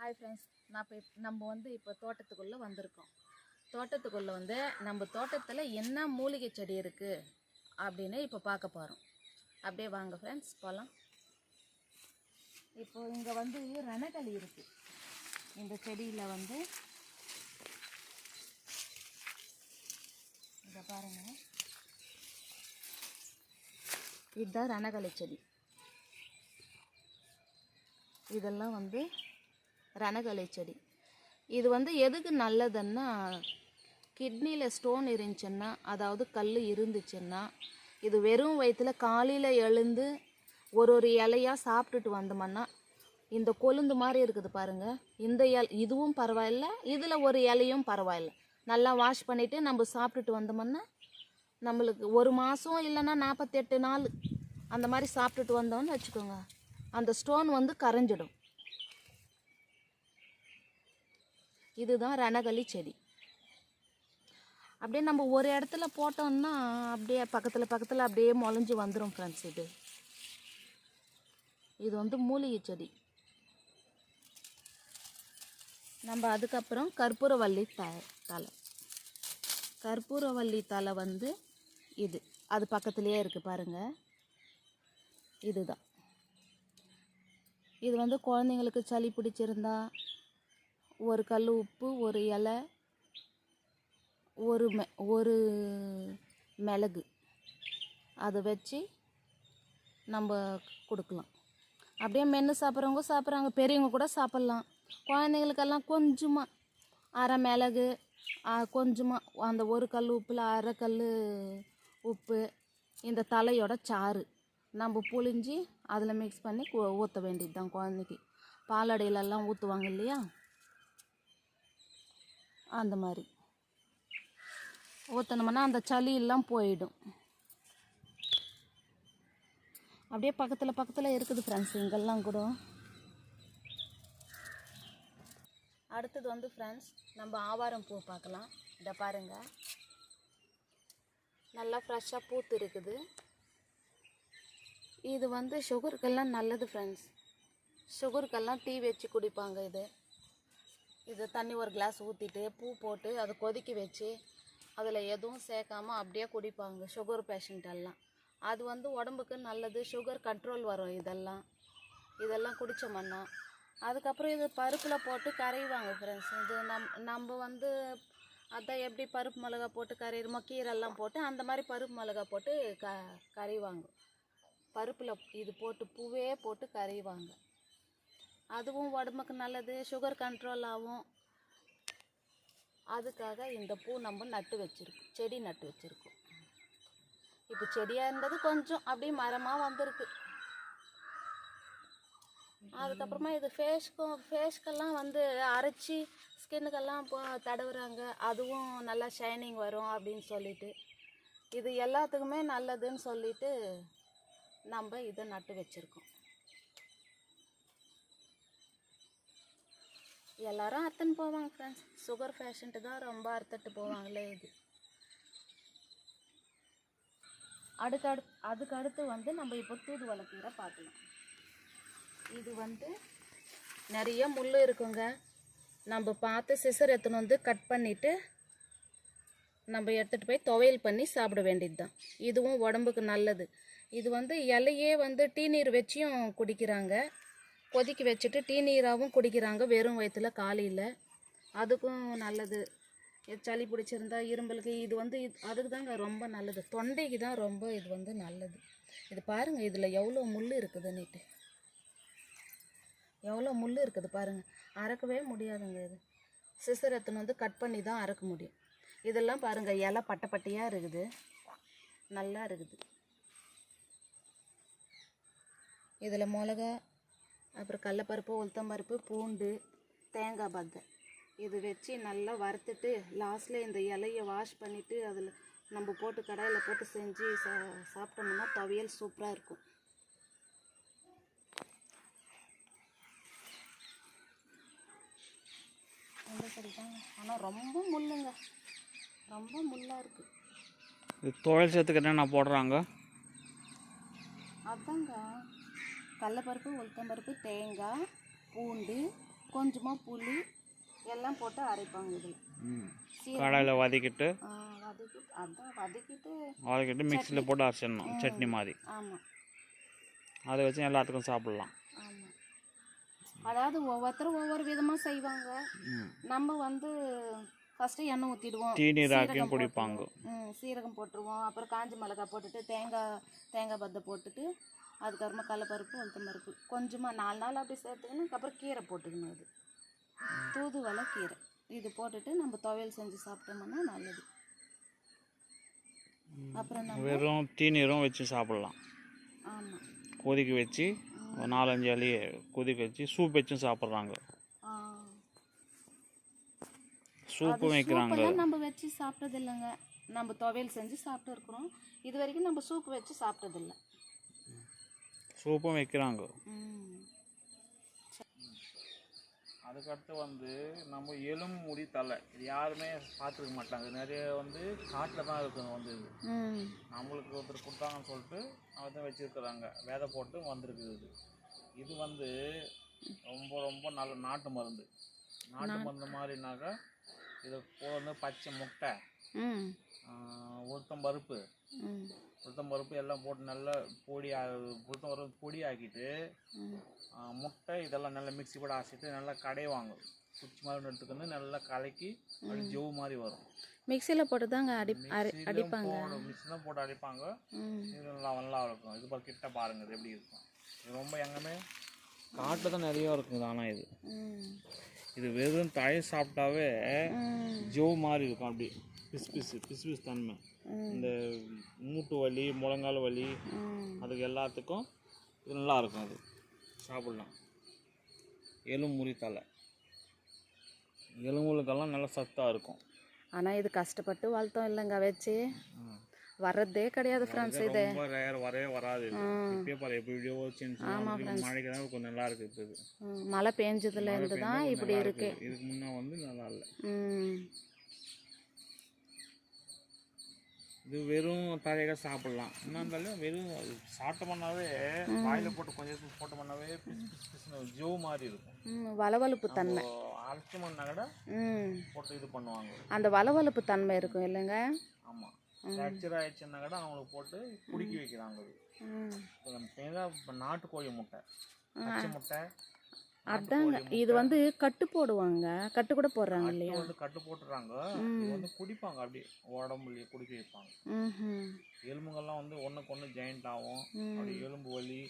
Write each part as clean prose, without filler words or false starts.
Hi friends, நம்ம இப்போ தோட்டத்துக்குள்ளே வந்திருக்கோம். தோட்டத்துக்குள்ளே நம்ம தோட்டத்தில் என்ன மூலிகை செடி இருக்குது அப்படின்னு இப்போ பார்க்க போகிறோம். அப்படியே வாங்க ஃப்ரெண்ட்ஸ் போகலாம். இப்போ இங்கே ரணகளி இருக்குது. இந்த செடியில் இதை பாருங்கள், இதுதான் ரணகளி செடி. இதெல்லாம் ரணகளி செடி. இது எதுக்கு நல்லதுன்னா, கிட்னியில் ஸ்டோன் இருந்துச்சுன்னா, அதாவது கல் இருந்துச்சுன்னா, இது வெறும் வயிற்றில் காலையில் எழுந்து ஒரு இலையாக சாப்பிட்டுட்டு வந்தோம்னா, இந்த கொழுந்து மாதிரி இருக்குது பாருங்கள், இந்த இதுவும் பரவாயில்ல, இதில் ஒரு இலையும் பரவாயில்ல, நல்லா வாஷ் பண்ணிவிட்டு நம்ம சாப்பிட்டுட்டு வந்தோம்னா நம்மளுக்கு ஒரு மாதம் இல்லைன்னா 48 நாள் அந்த மாதிரி சாப்பிட்டுட்டு வந்தோம்னு வச்சுக்கோங்க, அந்த ஸ்டோன் கரைஞ்சிடும். இதுதான் ரணகளி செடி. அப்படியே நம்ம ஒரு இடத்துல போட்டோம்னா அப்படியே பக்கத்தில் அப்படியே முளைஞ்சி வந்துடும் ஃப்ரெண்ட்ஸ். இது மூலிகை செடி. நம்ம அதுக்கப்புறம் கற்பூரவள்ளி தலை. கற்பூரவள்ளி தலை இது அது பக்கத்துலேயே இருக்குது பாருங்கள். இதுதான் இது குழந்தைங்களுக்கு சளி பிடிச்சிருந்தா ஒரு கல் உப்பு, ஒரு இலை, ஒரு மிளகு அதை வச்சு நம்ம கொடுக்கலாம். அப்படியே மென்று சாப்பிட்றவங்க சாப்பிட்றாங்க, பெரியவங்க கூட சாப்பிட்லாம். குழந்தைங்களுக்கெல்லாம் கொஞ்சமாக அரை மிளகு, கொஞ்சமாக அந்த ஒரு கல் உப்பில் அரை கல் உப்பு, இந்த தலையோட சாறு நம்ம புழிஞ்சி அதில் மிக்ஸ் பண்ணி ஊற்ற வேண்டியது தான். குழந்தைக்கு பாலடையிலெல்லாம் ஊற்றுவாங்க இல்லையா, அந்த மாதிரி ஊற்றினோம்னா அந்த சளி எல்லாம் போயிடும். அப்படியே பக்கத்தில் இருக்குது ஃப்ரெண்ட்ஸ் இங்கெல்லாம் கூட. அடுத்தது ஃப்ரெண்ட்ஸ், நம்ம ஆவாரம் பூ பார்க்கலாம். இதை பாருங்கள், நல்லா ஃப்ரெஷ்ஷாக பூத்து இருக்குது. இது சுகருக்கெல்லாம் நல்லது ஃப்ரெண்ட்ஸ். சுகருக்கெல்லாம் டீ வச்சு குடிப்பாங்க. இது தண்ணி ஒரு கிளாஸ் ஊற்றிட்டு பூ போட்டு அதை கொதிக்க வச்சு அதில் எதுவும் சேர்க்காமல் அப்படியே குடிப்பாங்க சுகர் பேஷண்ட் எல்லாம். அது உடம்புக்கு நல்லது, சுகர் கண்ட்ரோல் வரும். இதெல்லாம் குடித்தோம்னா அதுக்கப்புறம் இது பருப்பில் போட்டு கரைவாங்க ஃப்ரெண்ட்ஸ். இது நம்ம அதான் எப்படி பருப்பு மிளகா போட்டு கரையிறோமோ, கீரெல்லாம் போட்டு அந்த மாதிரி பருப்பு மிளகா போட்டு கரைவாங்க. பருப்பில் இது போட்டு பூவே போட்டு கரைவாங்க. அதுவும் உடம்புக்கு நல்லது, சுகர் கண்ட்ரோல் ஆகும். அதுக்காக இந்த பூ நம்ம நட்டு வச்சுருக்கோம், செடி நட்டு வச்சுருக்கோம். இப்போ செடியாக இருந்தது கொஞ்சம் அப்படியே மரமாக வந்திருக்கு. அதுக்கப்புறமா இது ஃபேஸ்க்கெல்லாம் அரைச்சி ஸ்கின்னுக்கெல்லாம் தடவுறாங்க. அதுவும் நல்லா ஷைனிங் வரும் அப்படின்னு சொல்லிட்டு, இது எல்லாத்துக்குமே நல்லதுன்னு சொல்லிட்டு நம்ம இதை நட்டு வச்சுருக்கோம். எல்லாரும் அறுத்துன்னு போவாங்க ஃப்ரெண்ட்ஸ். சுகர் பேஷண்ட்டு தான் ரொம்ப அறுத்துட்டு போவாங்களே. இது அதுக்கு அடுத்து நம்ம இப்போ தூதுவளை கீரை பார்க்கலாம். இது நிறைய முள் இருக்குங்க. நம்ம பார்த்து சிசர் எடுத்துன்னு கட் பண்ணிவிட்டு நம்ம எடுத்துகிட்டு போய் துவையல் பண்ணி சாப்பிட வேண்டியது தான். இதுவும் உடம்புக்கு நல்லது. இது இலையே டீ நீர் வச்சியும் குடிக்கிறாங்க, கொதிக்க வச்சுட்டு டீ நீராகவும் குடிக்கிறாங்க வெறும் வயிற்றுல காலையில். அதுக்கும் நல்லது. சளி பிடிச்சிருந்தா இரும்பலுக்கு இது அதுக்கு தாங்க ரொம்ப நல்லது. தொண்டைக்கு தான் ரொம்ப இது நல்லது. இது பாருங்கள், இதில் எவ்வளோ முள் இருக்குதுன்னுட்டு, எவ்வளோ முள் இருக்குது பாருங்கள். அறக்கவே முடியாதுங்க. இது சிசர் எடுத்துன்னு கட் பண்ணி தான் அறக்க முடியும். இதெல்லாம் பாருங்கள், இலை பட்டையாக இருக்குது, நல்லா இருக்குது. இதில் மிளகா, அப்புறம் கடலப்பருப்பு, உளுத்தம்பருப்பு, பூண்டு, தேங்காய் பத்தை இது வச்சு நல்லா வறுத்துட்டு லாஸ்ட்டில் இந்த இலையை வாஷ் பண்ணிவிட்டு அதில் நம்ம போட்டு கடாயில் போட்டு செஞ்சு சாப்பிட்டோம்னா துவையல் சூப்பராக இருக்கும். ரொம்ப சரிதாங்க, ஆனால் ரொம்ப முள்ளுங்க, ரொம்ப முள்ளாக இருக்குது. துவையல் சேர்த்துக்கு என்னென்ன போடுறாங்க? அதாங்க கடலப்பருப்பு, உளுத்தம்பருப்பு, தேங்காய், பூண்டு, கொஞ்சமாக புளி எல்லாம் போட்டு அரைப்பாங்க இதில். கடாயில் வதக்கிட்டு வதக்கிட்டு மிக்சியில் போட்டு அரைச்சிடணும் சட்னி மாதிரி. ஆமாம் அதை வச்சு எல்லாத்துக்கும் சாப்பிட்லாம். ஆமாம். அதாவது ஒவ்வொருத்தரும் ஒவ்வொரு விதமாக செய்வாங்க. நம்ம வந்து ஃபஸ்ட்டு எண்ணெய் ஊற்றிடுவோம், டீ நீராக்கியும் குடிப்பாங்க. சீரகம் போட்டுருவோம், அப்புறம் காஞ்சி மிளகாய் போட்டுட்டு தேங்காய் பத்தை போட்டுட்டு அதுக்கப்புறமா கடலைப்பருப்பு உளுத்தம் பருப்பு கொஞ்சமாக 4 நாள் அப்படி சேர்த்துக்கணும். அப்புறம் கீரை போட்டுக்கணும். அது தூதுவளை கீரை இது போட்டுட்டு நம்ம துவையல் செஞ்சு சாப்பிட்டோம்னா நல்லது. அப்புறம் நம்ம வெறும் டீ நீரும் வச்சு சாப்பிட்லாம். ஆமாம் கொதிக்க வச்சு 4-5 இலையை கொதிக்க வச்சு சூப் வச்சும் சாப்பிட்றாங்க. சூப்பும் வைக்கிறாங்க. நம்ம வச்சு சாப்பிட்டது இல்லைங்க. நம்ம துவையல் செஞ்சு சாப்பிட்டு இருக்கிறோம். இது வரைக்கும் நம்ம சூப்பு வச்சு சாப்பிட்டதில்லை. சூப்பும் வைக்கிறாங்க. அதுக்கடுத்து வந்து நம்ம எலும்பு முடி தலை இது யாருமே பார்த்துருக்க மாட்டாங்க. நிறைய வந்து காட்டில் தான் இருக்குங்க. வந்து இது நம்மளுக்கு ஒருத்தர் கொடுத்தாங்கன்னு சொல்லிட்டு அவங்க தான் வச்சுருக்குறாங்க. விதை போட்டு வந்துருக்குது. இது வந்து ரொம்ப ரொம்ப நல்ல நாட்டு மருந்து. நாட்டு மருந்து மாதிரினாக்கா இதை வந்து பச்சை முட்டை, உளுத்தம் பருப்பு எல்லாம் போட்டு நல்லா உளுத்தம் பருப்பு பொடி ஆக்கிட்டு முட்டை இதெல்லாம் நல்லா மிக்ஸி போட்டு அரைச்சிட்டு நல்லா கடைவாங்க. குச்சி மாதிரி எடுத்துக்கிட்டு நல்லா கலக்கி அப்படி ஜவு மாதிரி வரும். மிக்சியில் போட்டு தாங்க அடிப்பாங்க. மிக்ஸி தான் போட்டு அடிப்பாங்க. இது நல்லா இருக்கும். இது பார்த்து கிட்ட பாருங்க இது எப்படி இருக்கும். இது ரொம்ப எங்கேயுமே காட்டில் தான் நிறையா இருக்குங்க. ஆனால் இது வெறும் தழை சாப்பிட்டாவே ஜவு மாதிரி இருக்கும். அப்படி பிஸ் தன்மை. இந்த மூட்டு வலி, முழங்கால் வலி அதுக்கு எல்லாத்துக்கும் இது நல்லா இருக்கும். அது சாப்பிட்லாம். எலும்பு முறி தலை எலும்புகளுக்கெல்லாம் நல்லா சத்தாக இருக்கும். ஆனால் இது கஷ்டப்பட்டு வளர்த்தோம் இல்லைங்க, வச்சு வர்றதே கிடையாது ஃப்ரெண்ட்ஸ். இது ரொம்ப ரேர், வரவே வராது. இப்பயே பாரு எப்படியோ சின்ன மழைக்கு தான் கொஞ்சம் நல்லா இருக்குது. இது மழை பெஞ்சதுல இருந்து தான் இப்படி இருக்கு. இதுக்கு முன்னே வந்து நல்லா இல்லை. இது வெறும் தழையாக சாப்பிட்லாம். என்ன இருந்தாலும் வெறும் சாப்பிட்டோம்னாவே வாயில் போட்டு கொஞ்சம் போட்டோம்னாவே ஜோ மாதிரி இருக்கும். வளவளப்பு தன்மை அரைச்சோம்னா கூட போட்டு இது பண்ணுவாங்க. அந்த வளவளப்பு தன்மை இருக்கும் இல்லைங்க. ஆமாம். ஃப்ராக்சர் ஆயிடுச்சுன்னா கூட அவங்களுக்கு போட்டு குடிக்க வைக்கிறாங்க. இப்போ நாட்டுக்கோழி முட்டை, பச்சை முட்டை அதாங்க. இது வந்து கட்டு போடுவாங்க, கட்டு கூட போடுறாங்க இல்லையா? வந்து கட்டு போட்டுறாங்க. இது வந்து குடிப்பாங்க. அப்படியே உடம்புலயே குடிக்க வைப்பாங்க. எலும்புகள்லாம் வந்து ஒன்றுக்கு ஒன்று ஜாயிண்ட் ஆகும். அப்படி எலும்பு வலி,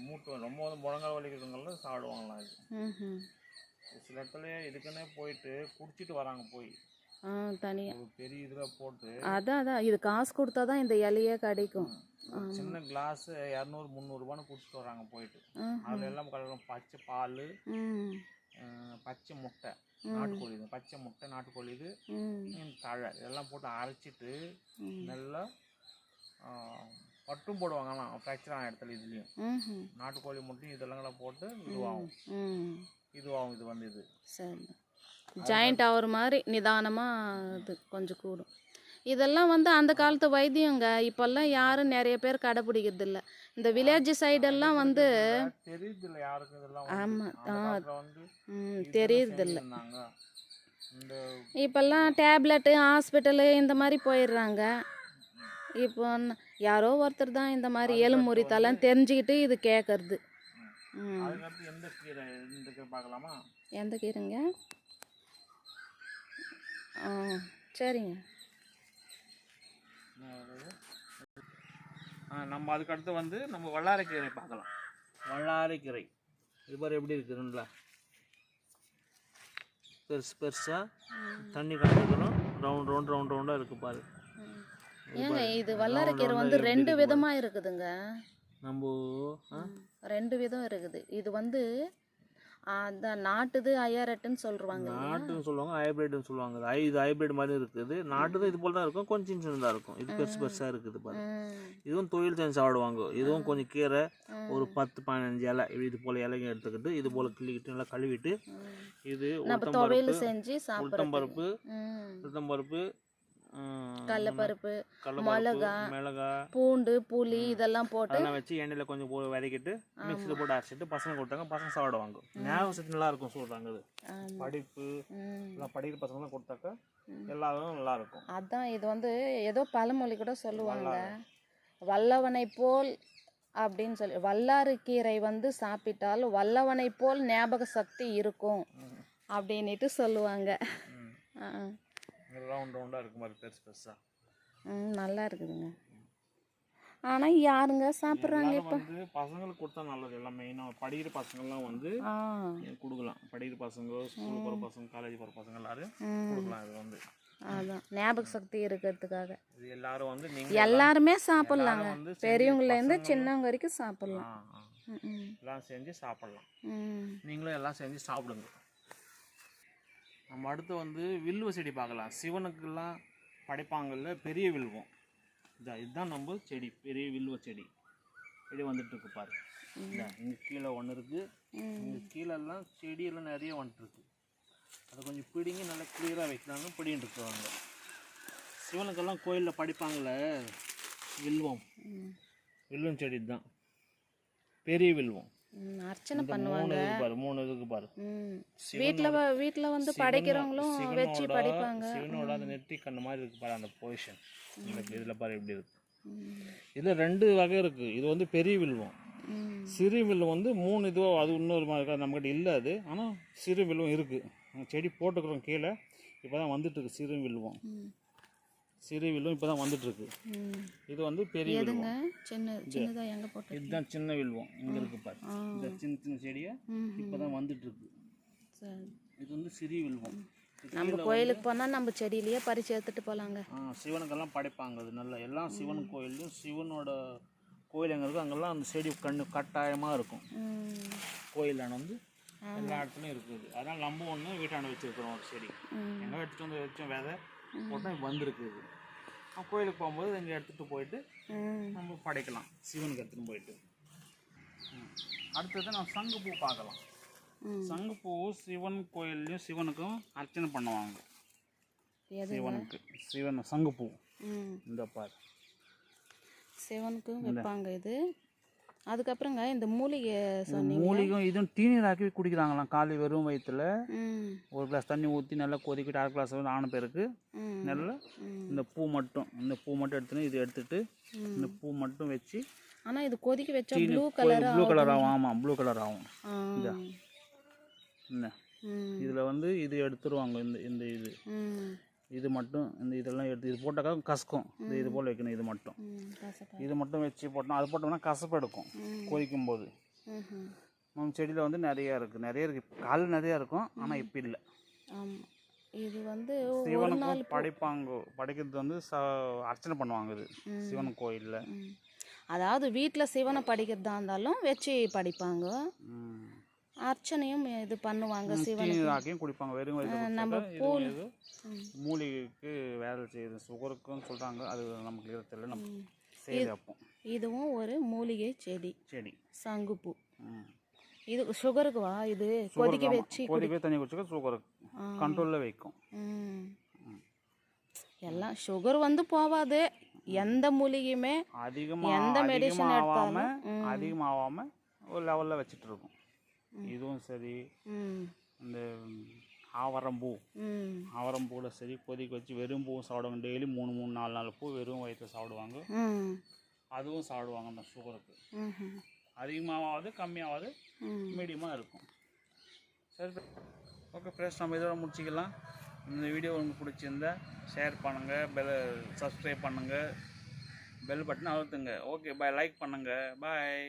மூட்டு ரொம்ப வந்து முழங்கால் வலிக்கிறவங்களாம் சாப்பிடுவாங்களாம். இது சில இடத்துல இதுக்குன்னே போயிட்டு குடிச்சிட்டு வராங்க. போய் தனியாக பெரிய இதில் போட்டு அதான் இது காசு கொடுத்தா தான் இந்த இலையே கிடைக்கும். சின்ன கிளாஸ் 200-300 ரூபான்னு குடிச்சிட்டு வராங்க போயிட்டு. அதில் எல்லாம் கலக்கும் பச்சை பால், பச்சை முட்டை, நாட்டுக்கோழி இது, பச்சை முட்டை நாட்டுக்கோழி இது, தழை இதெல்லாம் போட்டு அரைச்சிட்டு நல்லா பட்டும் போடுவாங்கலாம் ஃப்ராக்சர் ஆன இடத்துல. இதுலேயும் நாட்டுக்கோழி முட்டையும் இதெல்லாம் போட்டு இதுவாகும். இது வந்து இது சரி ஜாயிண்ட் ஆகிற மாதிரி நிதானமாக இது கொஞ்சம் கூடும். இதெல்லாம் வந்து அந்த காலத்து வைத்தியங்க. இப்போல்லாம் யாரும் நிறைய பேர் கடைப்பிடிக்கிறது இல்லை. இந்த வில்லேஜ் சைடெல்லாம் வந்து தெரியுதில்ல யாருக்கு இதெல்லாம். ஆமாம் தெரியுறதில்ல. இப்போல்லாம் டேப்லெட்டு ஹாஸ்பிட்டலு இந்த மாதிரி போயிடுறாங்க. இப்போ யாரோ ஒருத்தர் தான் இந்த மாதிரி எலும்பு முறித்தெல்லாம் தெரிஞ்சுக்கிட்டு இது கேட்கறது. எந்த கீரைங்க? சரிங்க. நம்ம அதுக்கடுத்து வந்து நம்ம வல்லாரைக்கீரை பார்க்கலாம். வல்லாரைக்கீரை இது பாரு எப்படி இருக்குதுங்களா? பெருசாக தண்ணி காட்டுக்கணும். ரவுண்டாக இருக்குது பாரு. ஏங்க இது வல்லாரைக்கீரை வந்து 2 விதமாக இருக்குதுங்க. நம்ம 2 விதம் இருக்குது. இது வந்து அந்த நாட்டுது ஐஆர்எட்டுன்னு சொல்லுவாங்க. நாட்டுன்னு சொல்லுவாங்க, ஹைப்ரிட்னு சொல்லுவாங்க. இது ஹைப்ரிட் மாதிரி இருக்குது. நாட்டுதான் இது போல் தான் இருக்கும், கொஞ்சம் சின்னதாக இருக்கும். இது பெருசாக இருக்குது பாரு. இதுவும் தொழில் செஞ்சு சாப்பிடுவாங்க. இதுவும் கொஞ்சம் கீரை ஒரு 10-15 இலை இது போல் இலைங்க எடுத்துக்கிட்டு இது போல் கிள்ளிக்கிட்டு நல்லா கழுவிட்டு இது உளுத்தம் பருப்பு, கடலைப்பருப்பு, கடலைப்பருப்பு, மிளகா, பூண்டு, புளி இதெல்லாம் போட்டு அதெல்லாம் வச்சு எண்ணெயில் கொஞ்சம் வதக்கிட்டு மிக்சியில் போட்டு அரைச்சிட்டு பசங்க கொடுத்தாங்க. பசங்க சாப்பிடுவாங்க. ஞாபகம் சக்தி நல்லா இருக்கும் சொல்கிறாங்க. அது படிப்பு எல்லாம் படிக்கிற பசங்களாம் கொடுத்தாக்கா எல்லாரும் நல்லா இருக்கும். அதான் இது வந்து ஏதோ பழமொழி கூட சொல்லுவாங்க, வல்லவனை போல் அப்படின்னு சொல்லி, வல்லாறு கீரை வந்து சாப்பிட்டால் வல்லவனை போல் ஞாபக சக்தி இருக்கும் அப்படின்ட்டு சொல்லுவாங்க. ரவுண்ட் ரவுண்டாக இருக்கும் மாதிரி பெருசு பெருசாக. நல்லா இருக்குதுங்க. ஆனால் யாருங்க சாப்பிட்றாங்க இப்போ? வந்து பசங்களுக்கு கொடுத்தா நல்லது. எல்லாம் மெயினாக படிக்கிற பசங்கள்லாம் வந்து கொடுக்கலாம். படிக்கிற பசங்க, ஸ்கூல் போகிற பசங்க, காலேஜ் போகிற பசங்க எல்லாரும் கொடுக்கலாம். இது வந்து அதான் ஞாபக சக்தி இருக்கிறதுக்காக இது எல்லாரும் வந்து எல்லாருமே சாப்பிட்லாங்க. பெரியவங்கலேருந்து சின்னவங்க வரைக்கும் சாப்பிட்லாம். எல்லாம் செஞ்சு சாப்பிட்லாம். நீங்களும் எல்லாம் செஞ்சு சாப்பிடுங்க. நம்ம அடுத்து வந்து வில்வ செடி பார்க்கலாம். சிவனுக்கெல்லாம் படைப்பாங்கல்ல பெரிய வில்வம். இதுதான் நம்ம செடி, பெரிய வில்வ செடி. செடி வந்துட்டு இருக்கு பாரு. இங்கே கீழே ஒன்று இருக்குது. இங்கே கீழெல்லாம் செடியெல்லாம் நிறைய வந்துட்டுருக்கு. அதை கொஞ்சம் பிடிங்கி நல்லா கிளியராக வைக்கிறாங்க. பிடிங்கிட்டு இருக்கிறாங்க. சிவனுக்கெல்லாம் கோயிலில் படிப்பாங்களே வில்வம், வில்வம் செடி தான் பெரிய வில்வம். அர்ச்சனை பண்ணுவாங்க. மூணு இதுக்கு பாரு. வீட்ல வந்து படைக்கிறவங்களும் வச்சு படிப்பாங்க. சிவனோட அந்த நெற்றி கண்ணு மாதிரி இருக்கு பாரு அந்த பொசிஷன். இதில் பாரு எப்படி இருக்கு. இதில் 2 வகை இருக்கு. இது வந்து பெரிய வில்வம். சிறு வில்வம் வந்து 3 இதுவோ அது இன்னொரு மாதிரி இருக்கா நம்மகிட்ட இல்லை. அது ஆனால் சிறு வில்வம் இருக்கு. செடி போட்டுக்கிறோம் கீழே. இப்போ தான் வந்துட்டு இருக்கு சிறு வில்வம். சிறு வில்வம் இப்போ தான் வந்துட்டு இருக்கு. இது வந்து பெரிய வில்வம். சின்னதா எங்க போட்டு இதுதான் சின்ன வில்வம். இங்கே இருக்கு பாரு. இந்த சின்ன சின்ன செடியை இப்போ தான் வந்துட்டு இருக்கு. இது வந்து சிறிய வில்வம். நம்ம கோயிலுக்கு போனால் நம்ம செடியிலேயே பறிச்சு எடுத்துட்டு போகலாங்க. சிவனுக்கெல்லாம் படைப்பாங்க. அது நல்லா எல்லா சிவன் கோயிலும் சிவனோட கோயில் எங்கே இருக்கோ அங்கெல்லாம் அந்த செடி கட்டாயமாக இருக்கும். கோயிலான வந்து எல்லா இடத்துலையும் இருக்குது. அதனால் நம்ம ஒன்று வீட்டாண்ட வச்சுருக்கிறோம் ஒரு செடி. எங்கே எடுத்துகிட்டு வந்து வச்சோம் விதை போட்டால் வந்துருக்குது. கோயிலுக்கு போகும்போது இங்கே எடுத்துகிட்டு போயிட்டு நம்ம படைக்கலாம். சிவனுக்கு எடுத்துகிட்டு போயிட்டு. அடுத்தது நம்ம சங்குப்பூ பார்க்கலாம். சங்குப்பூ சிவன் கோயில்லையும் சிவனுக்கும் அர்ச்சனை பண்ணுவாங்க. சிவனுக்கு சங்குப்பூ இந்த பாரு சிவனுக்கும் வைப்பாங்க. இது அதுக்கப்புறங்க இந்த மூலிகை மூலிகை இதுவும் டீனீராக்கி குடிக்கிறாங்களாம். காலை வெறும் வயிற்றுல ஒரு கிளாஸ் தண்ணி ஊற்றி நல்லா கொதிக்கிட்டு 1/2 கிளாஸ் ஆன பேருக்கு நல்லா இந்த பூ மட்டும் எடுத்துன்னு இது எடுத்துட்டு இந்த பூ மட்டும் வச்சு. ஆனால் இது கொதிக்க வச்சா ப்ளூ கலர் ஆகும். ஆமாம் ப்ளூ கலர் ஆகும். என்ன இதில் வந்து இது எடுத்துருவாங்க. இந்த இது மட்டும் இதெல்லாம் எடுத்து இது போட்டாக்கா கசக்கும். இது போல் வைக்கணும். இது மட்டும் வச்சு போட்டோம். அது போட்டோம்னா கசப்பு எடுக்கும் கொதிக்கும் போது. நம்ம செடியில் வந்து நிறைய இருக்குது. கால் நிறையா இருக்கும். ஆனால் இப்போ இல்லை. இது வந்து சிவனுக்கும் படைக்கிறது வந்து அர்ச்சனை பண்ணுவாங்க. இது சிவன் கோயிலில். அதாவது வீட்டில் சிவனை படிக்கிறதா இருந்தாலும் வச்சு படிப்பாங்க. அர்ச்சனையும் இது பண்ணுவாங்க. சிவனையும் குடிப்பாங்க. வெறும் நம்ம மூலிகைக்கு வேலை செய்யுது. சுகருக்குன்னு சொல்கிறாங்க. அது நமக்கு தெரியல. நம்ம செய்து வைப்போம். இதுவும் ஒரு மூலிகை செடி சங்குப்பூ. இது சுகருக்குவா? இது கொதிக்க தண்ணி குடிச்சுக்க சுகருக்கு கண்ட்ரோலில் வைக்கும். எல்லாம் சுகர் வந்து போவாது. எந்த மூலிகையுமே எந்த மெடிசன் எடுத்தாலும் அதிகமாகாமல் ஒரு லெவலில் வச்சுட்டு இருக்கும். இதுவும் சரி. இந்த ஆவரம்பூவில் சரி கொதிக்க வச்சு வெறும் பூவும் சாப்பிடுவாங்க. டெய்லி 3-4 பூ வெறும் வயிற்றில் சாப்பிடுவாங்க. அதுவும் சாப்பிடுவாங்க. அந்த சுகருக்கு அதிகமாகாது கம்மியாகாது மீடியமாக இருக்கும். சரி ஓகே ஃப்ரெண்ட்ஸ், நம்ம இதோட முடிச்சிக்கலாம். இந்த வீடியோ உங்களுக்கு பிடிச்சிருந்தா ஷேர் பண்ணுங்கள், சப்ஸ்கிரைப் பண்ணுங்கள், பெல் பட்டன் அழுத்துங்க. Okay bye. லைக் பண்ணுங்கள். பாய்.